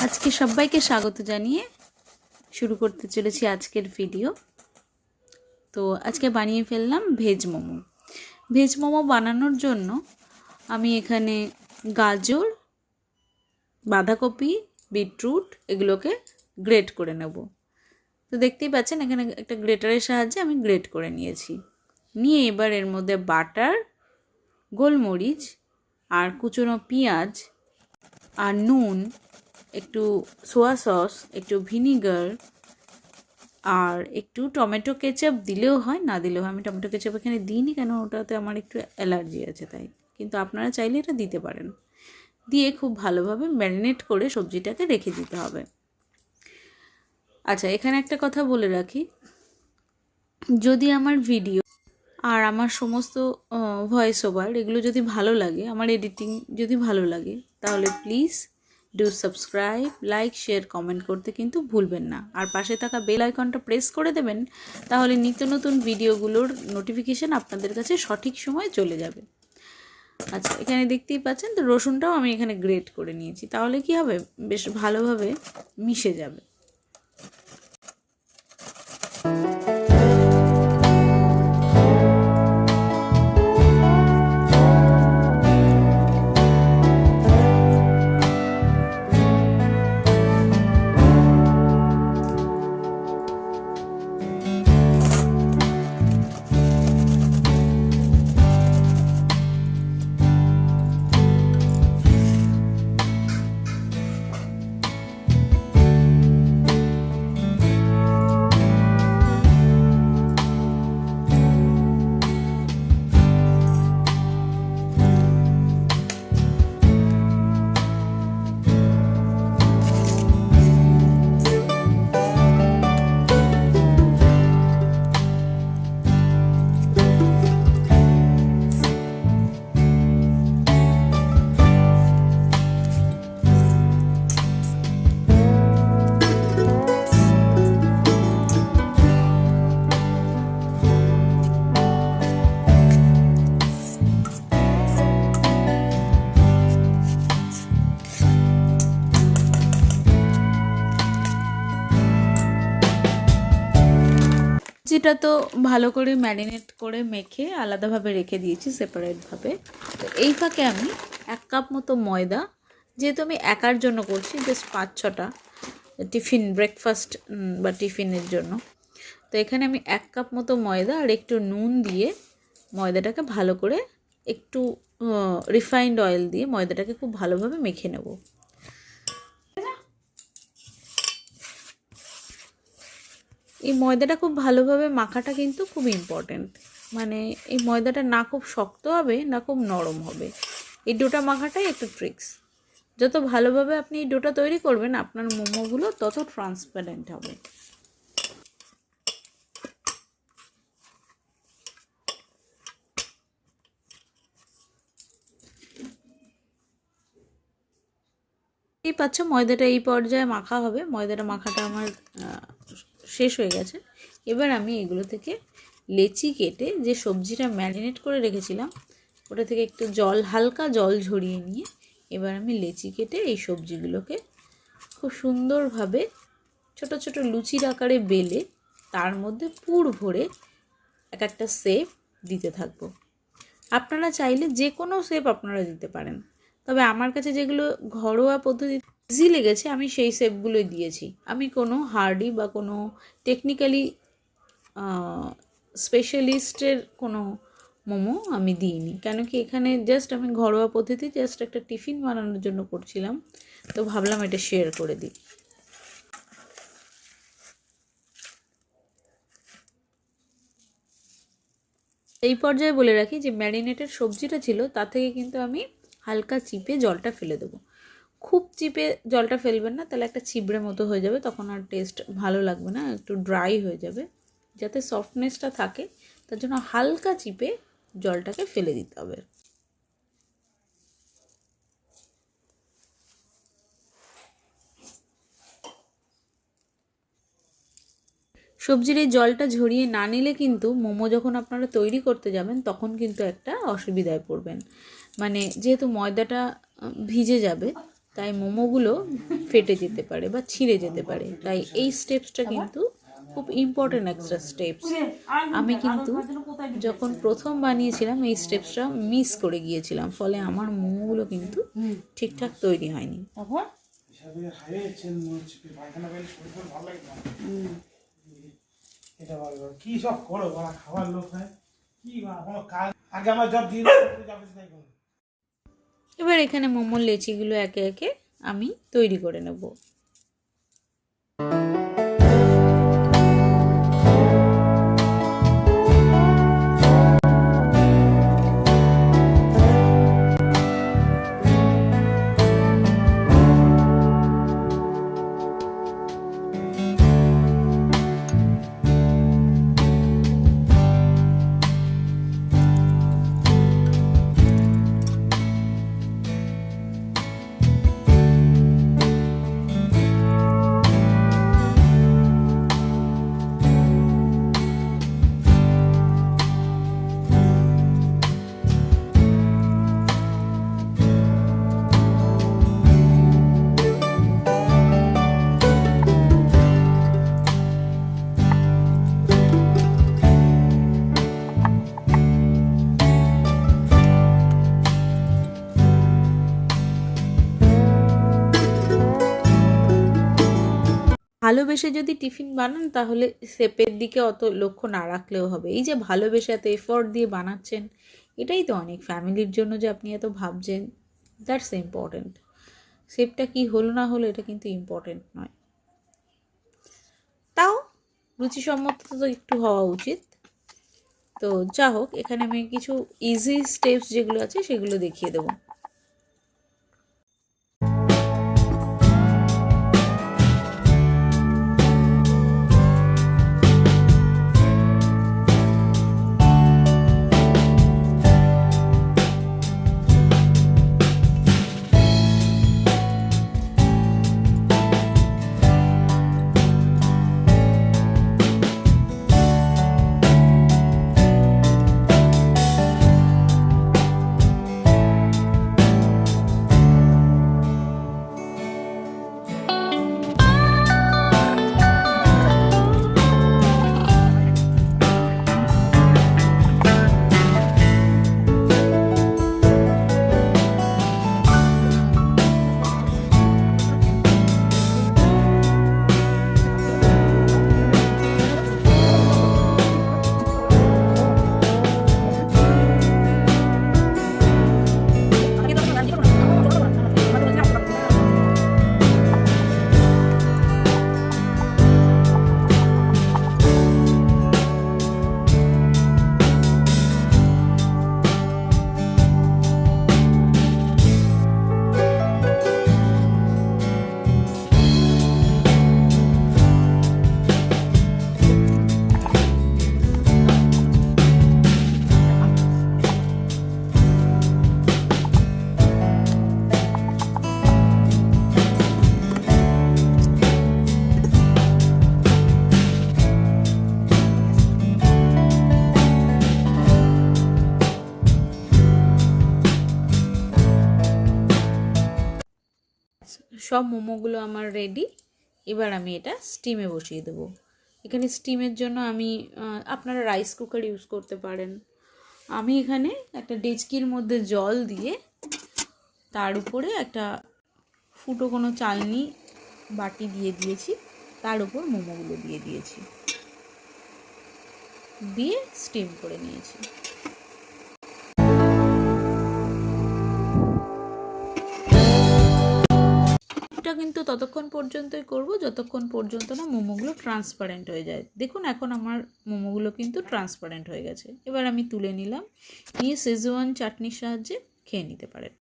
আজকে সবাইকে স্বাগত জানিয়ে শুরু করতে চলেছি আজকের ভিডিও। তো আজকে বানিয়ে ফেললাম ভেজ মোমো। ভেজ মোমো বানানোর জন্য আমি এখানে গাজর, বাঁধাকপি, বিটরুট এগুলোকে গ্রেট করে নেব। তো দেখতেই পাচ্ছেন এখানে একটা গ্রেটারের সাহায্যে আমি গ্রেট করে নিয়েছি। নিয়ে এবার এর মধ্যে বাটার, গোলমরিচ আর কুচনো পেঁয়াজ আর নুন, একটু সোয়া সস, একটু ভিনিগার আর একটু টমেটো কেচাপ দিলেও হয়, না দিলেও হয়। আমি টমেটো কেচাপ এখানে দিইনি, কেন ওটাতে আমার একটু অ্যালার্জি আছে তাই, কিন্তু আপনারা চাইলে এটা দিতে পারেন। দিয়ে খুব ভালোভাবে ম্যারিনেট করে সবজিটাকে রেখে দিতে হবে। আচ্ছা, এখানে একটা কথা বলে রাখি, যদি আমার ভিডিও আর আমার সমস্ত ভয়েস ওভার এগুলো যদি ভালো লাগে, আমার এডিটিং যদি ভালো লাগে, তাহলে please do subscribe, like, share, comment করতে কিন্তু ভুলবেন না। আর পাশে থাকা বেল আইকনটা প্রেস করে দেবেন, তাহলে নিত্য নতুন ভিডিওগুলোর নোটিফিকেশান আপনাদের কাছে সঠিক সময়ে চলে যাবে। আচ্ছা, এখানে দেখতেই পাচ্ছেন, তো রসুনটাও আমি এখানে গ্রেট করে নিয়েছি, তাহলে কি হবে, বেশ ভালোভাবে মিশে যাবে। যেটা তো ভালো করে ম্যারিনেট করে মেখে আলাদাভাবে রেখে দিয়েছি সেপারেটভাবে। তো এই ফাঁকে আমি 1 কাপ মতো ময়দা, যেহেতু আমি একার জন্য করছি, জাস্ট 5-6টা টিফিন, ব্রেকফাস্ট বা টিফিনের জন্য, তো এখানে আমি 1 কাপ মতো ময়দা আর একটু নুন দিয়ে ময়দাটাকে ভালো করে, একটু রিফাইন্ড অয়েল দিয়ে ময়দাটাকে খুব ভালোভাবে মেখে নেব। এই ময়দাটা খুব ভালোভাবে মাখাটা কিন্তু খুব ইম্পর্ট্যান্ট। মানে এই ময়দাটা না খুব শক্ত হবে না খুব নরম হবে, এই ডোটা মাখাটাই একটু ট্রিক্স। যত ভালোভাবে আপনি এই ডোটা তৈরি করবেন, আপনার মোমোগুলো তত ট্রান্সপারেন্ট হবে। এই পাচ্ছ ময়দাটা এই পর্যায়ে মাখা হবে। ময়দাটা মাখাটা আমার শেষ হয়ে গেছে। এবার আমি এগুলো থেকে লেচি কেটে, যে সবজিটা ম্যারিনেট করে রেখেছিলাম ওটা থেকে একটু জল, হালকা জল ঝরিয়ে নিয়ে এবার আমি লেচি কেটে এই সবজিগুলোকে খুব সুন্দরভাবে ছোট ছোট লুচির আকারে বেলে তার মধ্যে পুর ভরে এক একটা শেপ দিতে থাকবো। আপনারা চাইলে যে কোনো শেপ আপনারা দিতে পারেন, তবে আমার কাছে যেগুলো ঘরোয়া পদ্ধতি ইজি লেগেছে আমি সেই শেপগুলোই দিয়েছি। আমি কোনো হার্ডি বা কোনো টেকনিক্যালি স্পেশালিস্টের কোনো মোমো আমি দিইনি, কেন কি এখানে জাস্ট আমি ঘরোয়া পদ্ধতি জাস্ট একটা টিফিন বানানোর জন্য করছিলাম, তো ভাবলাম এটা শেয়ার করে দিই। এই পর্যায়ে বলে রাখি যে ম্যারিনেটেড সবজিটা ছিল তা থেকে কিন্তু আমি হালকা চিপে জলটা ফেলে দেবো। খুব চিপে জলটা ফেলবেন না, তাহলে একটা ছিবড়ে মতো হয়ে যাবে, তখন আর টেস্ট ভালো লাগবে না, একটু ড্রাই হয়ে যাবে। যাতে সফটনেসটা থাকে তার জন্য হালকা চিপে জলটাকে ফেলে দিতে হবে। সবজির এই জলটা ঝরিয়ে না নিলে কিন্তু মোমো যখন আপনারা তৈরি করতে যাবেন তখন কিন্তু একটা অসুবিধায় পড়বেন। মানে যেহেতু ময়দাটা ভিজে যাবে, তাই মোমোগুলো ফেটে যেতে পারে বা ছিঁড়ে যেতে পারে। তাই এই স্টেপসটা কিন্তু খুব ইম্পর্টেন্ট একটা স্টেপস। আমি কিন্তু যখন প্রথম বানিয়েছিলাম এই স্টেপসটা মিস করে গিয়েছিলাম, ফলে আমার মোমোগুলো কিন্তু ঠিকঠাক তৈরি হয়নি। এবার এখানে মোমোর লেচিগুলো একে একে আমি তৈরি করে নেব। ভালোবেসে যদি টিফিন বানান তাহলে শেপের দিকে অত লক্ষ্য না রাখলেও হবে। এই যে ভালোবেসে এত এফোর্ট দিয়ে বানাচ্ছেন, এটাই তো অনেক। ফ্যামিলির জন্য যে আপনি এত ভাবছেন, দ্যাটস ইম্পর্টেন্ট। শেপটা কি হলো না হলো এটা কিন্তু ইম্পর্টেন্ট নয়, তাও রুচিসম্মত তো একটু হওয়া উচিত। তো যা হোক, এখানে আমি কিছু ইজি স্টেপস যেগুলো আছে সেগুলো দেখিয়ে দেবো। সব মোমোগুলো আমার রেডি। এবার আমি এটা স্টিমে বসিয়ে দেবো। এখানে স্টিমের জন্য আমি আপনারা রাইস কুকার ইউজ করতে পারেন। আমি এখানে একটা ডেচকির মধ্যে জল দিয়ে তার উপরে একটা ফুটো কোনো চালনি বাটি দিয়ে দিয়েছি, তার উপর মোমোগুলো দিয়ে দিয়েছি, দিয়ে স্টিম করে নিয়েছি। এটা কিন্তু ততক্ষণ পর্যন্তই করব যতক্ষণ পর্যন্ত না মোমোগুলো ট্রান্সপারেন্ট হয়ে যায়। দেখুন এখন আমার মোমোগুলো কিন্তু ট্রান্সপারেন্ট হয়ে গেছে। এবার আমি তুলে নিলাম, নিয়ে শেজওয়ান চাটনির সাহায্যে খেয়ে নিতে পারেন।